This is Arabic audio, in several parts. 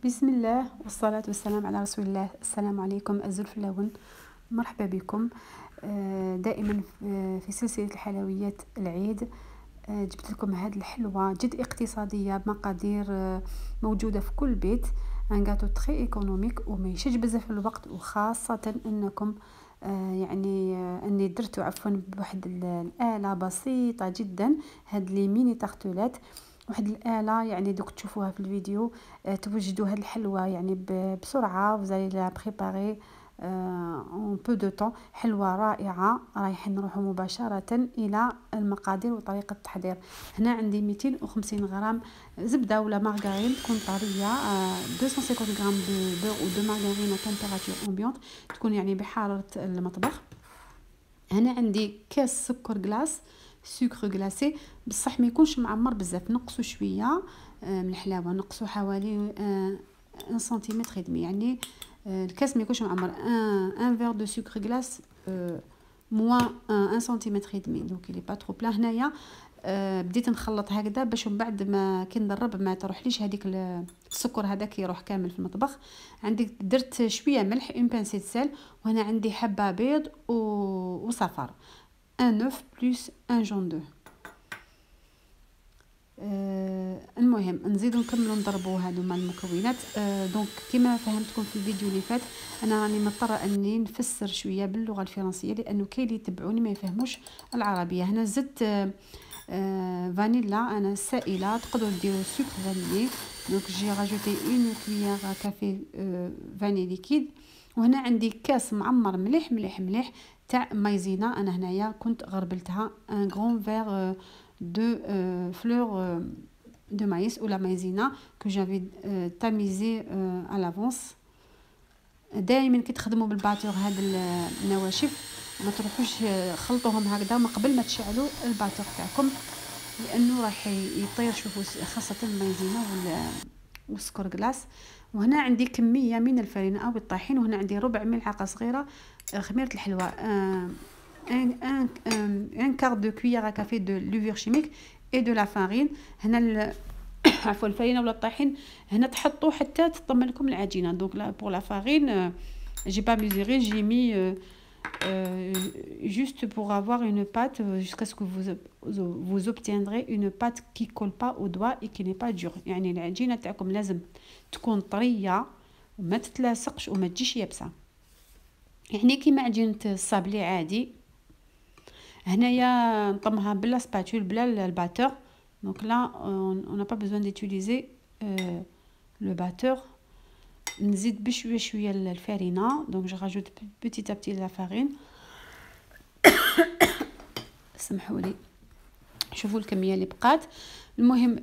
بسم الله والصلاة والسلام على رسول الله. السلام عليكم الزلفلاون، مرحبا بكم. دائما في سلسلة الحلويات العيد. جبت لكم هذه الحلوة جد اقتصادية بمقادير موجودة في كل بيت، ان غاتو تري ايكونوميك وما يشج بزاف الوقت، وخاصة انكم اني درتو بواحد الآلة بسيطة جدا. هاد لي ميني تارتولات، واحد الآلة دوك تشوفوها في الفيديو. توجدوا هاد الحلوة بسرعة، وزالي لا بريباري اون بو دو طون. حلوة رائعة. رايح نروحوا مباشرة الى المقادير وطريقة التحضير. هنا عندي 250 غرام زبدة ولا مارغرين تكون طرية، 250 غرام دو بور و دو مارغرين à température ambiante تكون بحرارة المطبخ. هنا عندي كاس سكر غلاس، سكر غلاسي، بصح ما يكونش معمر بزاف، نقصوا شويه من الحلاوه، نقصوا حوالي 1 سنتيمتر ادمي، الكاس ما يكونش معمر. 1 فير دو سكر غلاس موان 1 سنتيمتر ادمي، دونك لي با ترو بلا. هنايا بديت نخلط هكذا باش من بعد ما كي نضرب ما تروحليش هذيك السكر هذاك يروح كامل في المطبخ. عندي درت شويه ملح، اون بانسي سيل، وهنا عندي حبه بيض وصفر، ان اوف بلس ان جون دو. المهم نزيدو نكملو نضربو هادوما المكونات. دونك كما فهمتكم في الفيديو اللي فات، انا راني مضطره اني نفسر شويه باللغه الفرنسيه لانه كاين اللي يتبعوني ما يفهموش العربيه. هنا زدت فانيلا انا سائله، تقدروا ديروا سكر فانيلي. دونك جي راجوتي اون كويير كافي فاني ليكيد. وهنا عندي كاس معمر مليح مليح مليح تاع مايزينا. انا هنايا كنت غربلتها ان غران فير دو فلور دو مايس ولا مايزينا كو جافي تاميزي على لافونس. دائما كي تخدموا بالباتور هاد النواشف ما تروحوش خلطوهم هكذا من قبل ما تشعلوا الباتور تاعكم، لانه راح يطير. شوفوا خاصه المايزينا والسكر غلاس. وهنا عندي كميه من الفرينه او الطحين، وهنا عندي ربع ملعقه صغيره خميره الحلوى، ان كار دو كويير كافي دو لوفور شيميك اي دو لا فارين. هنا عفوا الفرينه ولا الطحين هنا تحطوا حتى تطمن لكم العجينه. دونك لا بور لا فارين j'ai pas mesuré, j'ai mis juste pour avoir une pâte jusqu'à ce que vous obtiendrez une pâte qui colle pas au doigt et qui n'est pas dure. العجينه تاعكم لازم تكون طريه وما تتلاصقش وما تجيش يابسه، كيما عجينه الصابلي عادي. هنايا نطمها بلا سباتول بلا الباتور. دونك لا on n'a pas besoin d'utiliser le batteur. نزيد بشويه شويه الفارينه. دونك جو راجوت بيتي ا بيتي لا فارين. سمحوا لي، شوفوا الكميه اللي بقات. المهم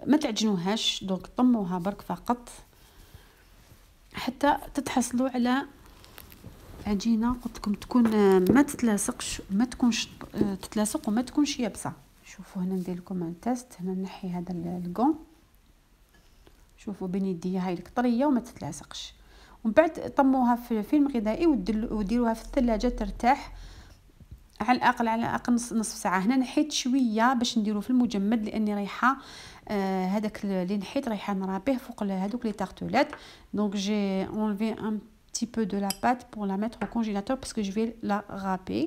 ما تعجنوهاش، دونك طموها برك فقط حتى تتحصلوا على عجينه قلت لكم تكون ما تتلاصقش وما تكونش تتلاصق وما تكونش يابسه. شوفوا هنا ندير لكم ان تيست. هنا نحي هذا الكون، شوفوا بين يديا هاي طريه وما تتلاصقش. ومن بعد طموها في فيلم غذائي وديروها في الثلاجه ترتاح على الاقل نصف ساعه. هنا نحيت شويه باش نديرو في المجمد، لاني رايحه هذاك اللي نحيت رايحه نرابيه فوق هذوك لي تارتولات. دونك جي انليفي ان petit peu de la pâte pour la mettre au congélateur parce que je vais la râper.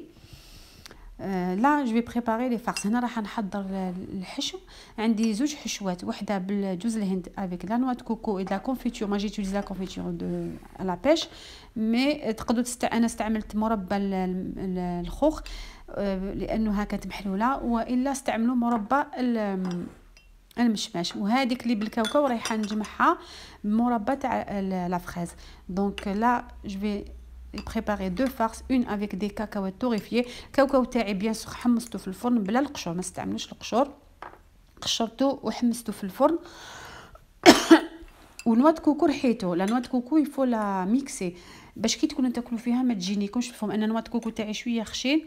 là je vais préparer les farces. هنا راح نحضر الحشو. عندي زوج حشوات، وحده بالجوز الهند avec la noix de coco et de la confiture. moi j'utilise la confiture de à la pêche، mais تقدروا انا استعملت مربى الخوخ لانه كانت محلوله، والا استعملوا مربى المشماش. وهذيك اللي بالكاوكاو رايحه نجمعها مربى تاع لا فريز. دونك لا جو في préparer deux farces, une avec des cacahuètes torréfiées. الكاوكاو تاعي بيان سور حمصته في الفرن بلا القشور، ما استعملوش القشور، قشرته وحمصته في الفرن. ونواه كوكو رحيته، لا نواه كوكو يفو لا ميكسي باش كي تكونوا تاكلوا فيها ما تجينيكمش الفم. انا نواه كوكو تاعي شويه خشين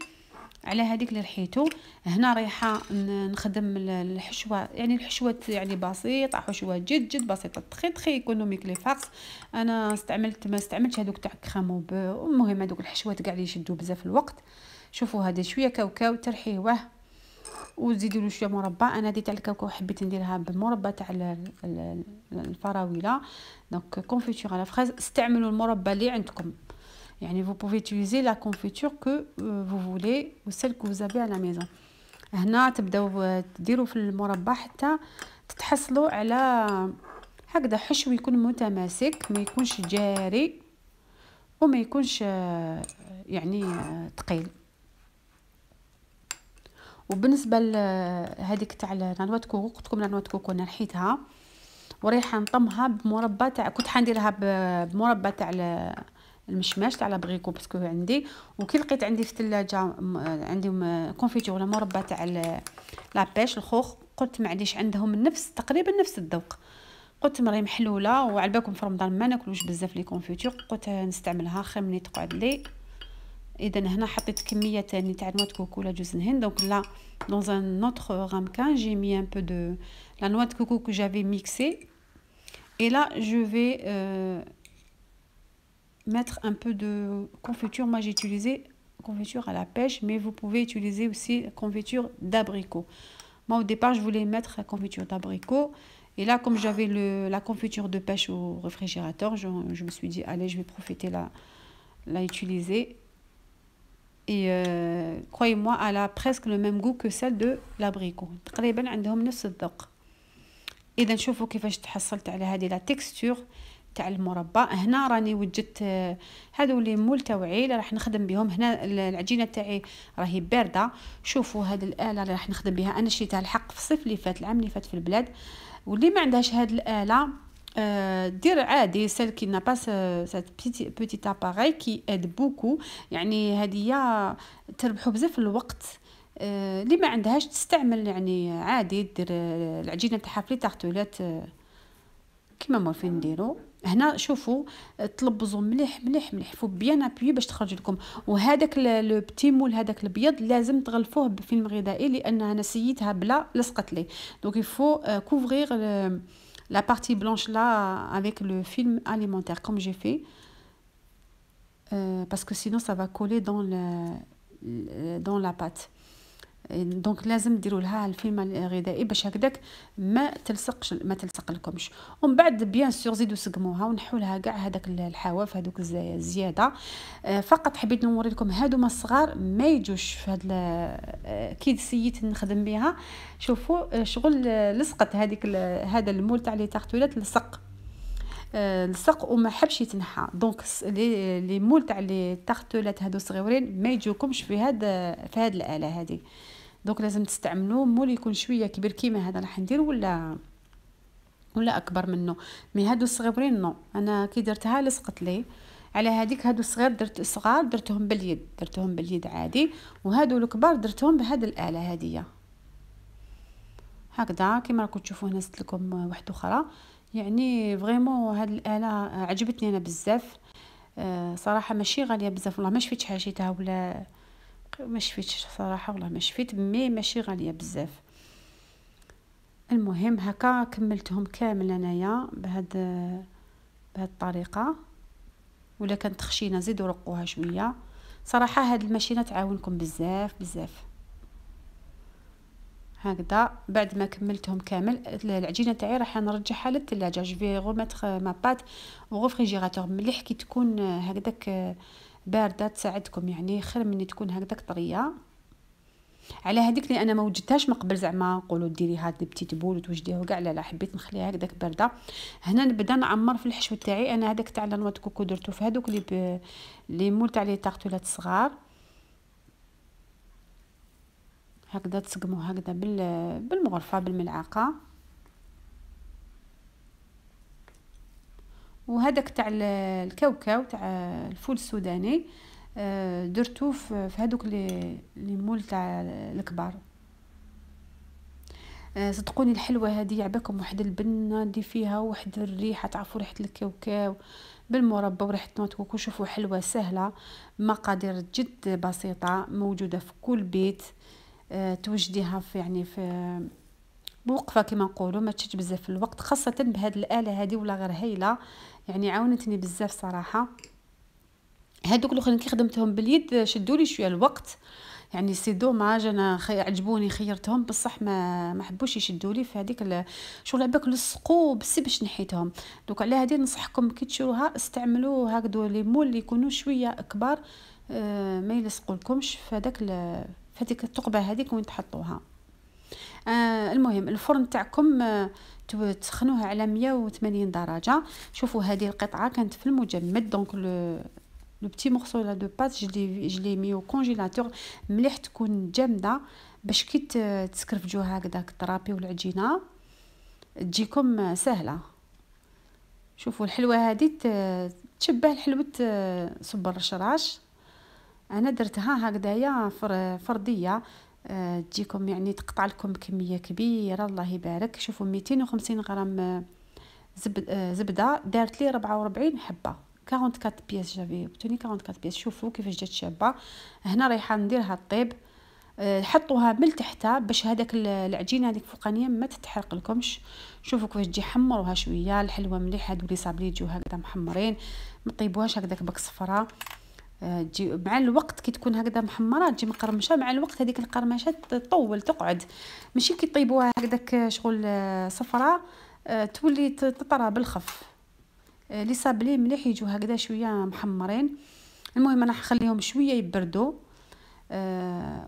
على هذيك اللي رحيته. هنا رايحه نخدم الحشوه، الحشوات بسيطه، حشوه جد بسيطه، تري تري ايكونوميك لي فارس. انا ما استعملتش هذوك تاع كريمو. المهم هذوك الحشوات كاع اللي يشدوا بزاف الوقت. شوفوا هذا شويه كاوكاو ترحيوه وتزيدوا له شويه مربى. انا هذه تاع الكاوكاو حبيت نديرها بالمربى تاع الفراوله. دونك كونفيتور على فريز، استعملوا المربى اللي عندكم. يعني vous pouvez utiliser la confiture que vous voulez ou celle que vous avez à la maison. هنا تبداو تديروا في المربى حتى تتحصلوا على هكذا حشو يكون متماسك، ما يكونش جاري وما يكونش يعني ثقيل. وبالنسبه لهذيك تاع نانوات كوكو، قلت لكم نانوات كوكو انا رحيتها وريحه نطمها بمربى تاع، كنت حنديرها بمربى تاع المشماش تاع لابريكو باسكو عندي، وكي لقيت عندي في الثلاجه عندي كونفيتور ولا مربى تاع لابيش الخوخ، قلت معليش عندهم نفس تقريبا نفس الذوق، قلت مري محلوله وعلى بالكم في رمضان ما ناكلوش بزاف لي كونفيتور، قلت نستعملها خير من تقعد لي. اذا هنا حطيت كميه ثاني تاع نوات كوكو ولا جوز الهند. دونك لا dans un autre ramequin j'ai mis un peu de la noix de coco que j'avais mixée et là je vais mettre un peu de confiture. Moi j'ai utilisé confiture à la pêche, mais vous pouvez utiliser aussi confiture d'abricot. Moi au départ je voulais mettre la confiture d'abricot, et là comme j'avais la confiture de pêche au réfrigérateur, je me suis dit allez, je vais profiter la utiliser. Et croyez-moi, elle a presque le même goût que celle de l'abricot. تقريبا عندهم نفس الذوق. اذا شوفوا كيفاش تحصلت على هذه لا تكستور تاع المربى. هنا راني وجدت هذو لي مول تاوعي اللي راح نخدم بهم. هنا العجينه تاعي راهي بارده. شوفوا هذه الاله اللي راح نخدم بها، انا شريتها الحق في الصيف اللي فات، العام اللي فات في البلاد. واللي ما عندهاش هذه الاله دير عادي celle qui n'a pas cette petit appareil qui aide beaucoup. يعني هذه تربحوا بزاف الوقت. اللي ما عندهاش تستعمل يعني عادي دير العجينه تاعها في طارتولات كيما ما فين نديرو. هنا شوفوا تلبزوا مليح مليح مليح، فو بيان ابوي باش تخرج لكم. وهذاك لو بتي مول هذاك الابيض لازم تغلفوه بفيلم غذائي، لان انا سيتها بلا لصقت لي. دونك يفو كوفرير la partie blanche là avec le film alimentaire comme j'ai fait, parce que sinon ça va coller dans la pâte. دونك لازم ديروا لها الفيلم الغذائي باش هكذاك ما تلصق لكمش. ومن بعد بيان سور زيدوا سقموها ونحوا لها كاع هذاك الحواف هذوك الزياده. فقط حبيت نوري لكم هادو الصغار ما يجوش في هذا كي سيت نخدم بها. شوفوا شغل لصقت هذا المول تاع لي تارتولات لصق وما حبش يتنحى. دونك لي مول تاع لي تارتولات هادو صغيورين ما يجوكمش في هذه الاله هذه. دونك لازم تستعملوا مول يكون شويه كبير كيما هذا راح ندير ولا اكبر منه. مي هادو الصغيورين نو، انا كي درتها لصقت لي. على هذيك هادو الصغار درتهم باليد عادي، وهادو الكبار درتهم بهذه الاله هذه هكذا كيما راكم تشوفوا. هنا زدت لكم واحده اخرى. يعني فريمون هاد الاله عجبتني انا بزاف صراحه. ماشي غاليه بزاف والله، ما شفيتش حاجتها ولا ما شفيتش صراحه والله ما شفيت، ماشي غاليه بزاف. المهم هكا كملتهم كامل انايا بهاد الطريقه. ولا كانت خشينه زيدوا رقوها شويه. صراحه هاد الماشينه تعاونكم بزاف بزاف. هكذا بعد ما كملتهم كامل العجينه تاعي راح نرجعها للثلاجه. جو في غوميتر ما بات او ريفريجيراتور مليح كي تكون هكذاك بارده تساعدكم، يعني خير من تكون هكذاك طريه. على هذيك اللي انا ما وجدتهاش من قبل زعما نقولوا ديري هاد البتيت بول وتوجديه كاع، لا حبيت نخليها هكذاك بارده. هنا نبدا نعمر في الحشو تاعي. انا هذاك تاع نوات كوكو درتو في هذوك لي مول تاع لي طارتولات الصغار هكذا. تسقموا هكذا بالمغرفه بالملعقه. وهذاك تاع الكاوكاو تاع الفول السوداني درتو في هذوك لي مول تاع الكبار. صدقوني الحلوه هذه عباكم واحد البنه ندي فيها واحد الريحه، تعرفوا ريحه الكاوكاو بالمربى وريحه نوت كوكو. شوفوا حلوه سهله، مقادير جد بسيطه، موجوده في كل بيت. توجديها في بوقفه كما نقولوا، ما تشدش بزاف في الوقت، خاصه بهذه الاله هذه ولا غير هايله. يعني عاونتني بزاف صراحه. هادوك الاخرين كي خدمتهم باليد شدوا لي شويه الوقت. يعني سي دوماج. انا عجبوني خيرتهم بصح ما حبوش يشدوا لي في هذيك شغل عباك لصقوا بس باش نحيتهم. دوك على هذه ننصحكم كي تشروها استعملوا هكذو لي مول اللي يكونوا شويه كبار، ما يلصقولكمش في هذيك الثقبه هذيك وين تحطوها. المهم الفرن تاعكم تسخنوها على 180 درجه. شوفوا هذه القطعه كانت في المجمد، دونك لو بتي مورسو لا دو بات جلي مي او كونجيلاتور مليح تكون جامده باش كي تسكرفجوها هكذاك طرابي والعجينه تجيكم سهله. شوفوا الحلوه هذه تشبه حلوه صبر الشراش. انا درتها هكذايا فرديه، تجيكم يعني تقطع لكم كميه كبيره الله يبارك. شوفوا 250 غرام زبده دارت لي 44 حبه 44 بياس. جافي بتوني 44 بياس. شوفوا كيفاش جات شابه. هنا رايحه نديرها طيب. حطوها من تحت باش هذاك العجينه هذيك فوقانيه ما تتحرق لكمش. شوفوا كيفاش تجي حمروها شويه الحلوه مليح. هادو لي صابلي يجوا هكذا محمرين، ما طيبوهاش هكذاك بك صفراء. تجي مع الوقت كي تكون هكذا محمره تجي مقرمشه، مع الوقت هذيك القرمشه تطول تقعد، ماشي كي طيبوها هكذاك شغل صفراء تولي تطرى بالخف. لي صابلي مليح يجوا هكذا شويه محمرين. المهم انا حخليهم شويه يبردوا،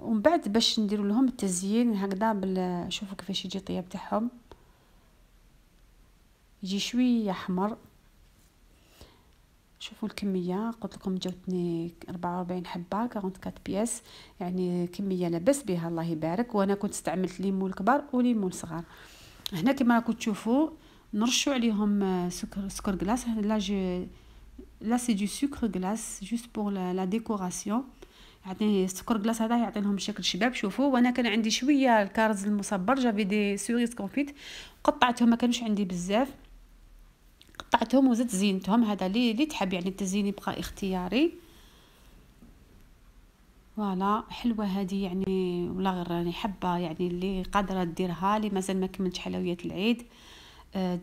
ومن بعد باش نديروا لهم التزيين هكذا شوفوا كيفاش يجي الطياب تاعهم، يجي شويه احمر. شوفوا الكميه قلت لكم جاوتني 44 حبه 44 بياس، يعني كميه لاباس بها الله يبارك. وانا كنت استعملت ليمون كبار وليمون صغار. هنا كما راكم تشوفوا نرشوا عليهم سكر غلاس. لا سي دو سكر غلاس جوست بور لا ديكوراسيون، يعني السكر غلاس هذا يعطي لهم شكل شباب. شوفوا وانا كان عندي شويه الكارز المصبر، جافي دي سوريز كونفيت قطعتهم، ما كانوش عندي بزاف، قطعتهم وزدت زينتهم. هذا اللي تحب يعني التزيين يبقى اختياري. فوالا حلوه هذه يعني، ولا غير راني حابه يعني اللي قادره ديرها اللي مازال ما كملتش حلويات العيد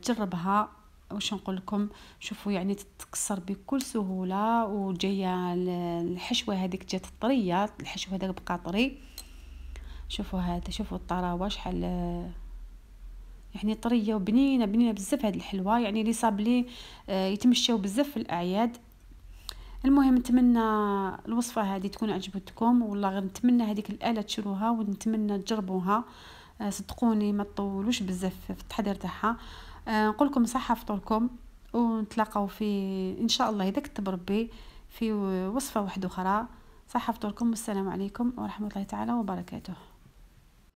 تجربها. واش نقول لكم، شوفوا يعني تتكسر بكل سهوله، وجايه الحشوه هذيك جات طريه، الحشوه هذاك بقى طري. شوفوا هذا، شوفوا الطراوه شحال يعني طريه وبنينه بنينه بزاف. هذه الحلوه يعني لي صابلي يتمشاو بزاف في الاعياد. المهم نتمنى الوصفه هذه تكون عجبتكم، والله غير نتمنى هذيك الاله تشروها ونتمنى تجربوها. صدقوني ما تطولوش بزاف في التحضير تاعها. نقول لكم صحه فطوركم، ونتلاقاو في ان شاء الله اذا كتب ربي في وصفه واحده اخرى. صحه فطوركم، والسلام عليكم ورحمه الله تعالى وبركاته.